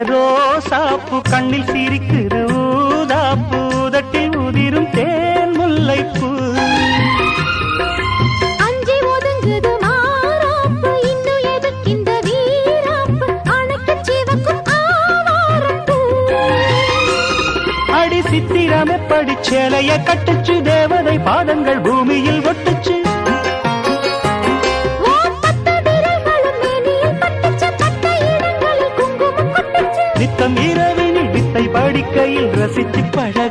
ரோசாப்பு கண்ணில் சிரிக்குது ஊதாப்பு உதட்டில் உதிரும் தேன் முல்லைப்பூ அஞ்சி ஒதுங்குது மாறாப்பு இன்னும் எதுக்கிந்த வீராப்பு அணைக்கு சிவக்கும் ஆவாரப்பூ அடி சித்திரமே படிச்சேலைய கட்டுச்சு தேவதை பாதங்கள் பூமியில் ஒட்டுச்சு நித்தம் இரவினில் வித்தை படிக்கையில் ரசித்து பழக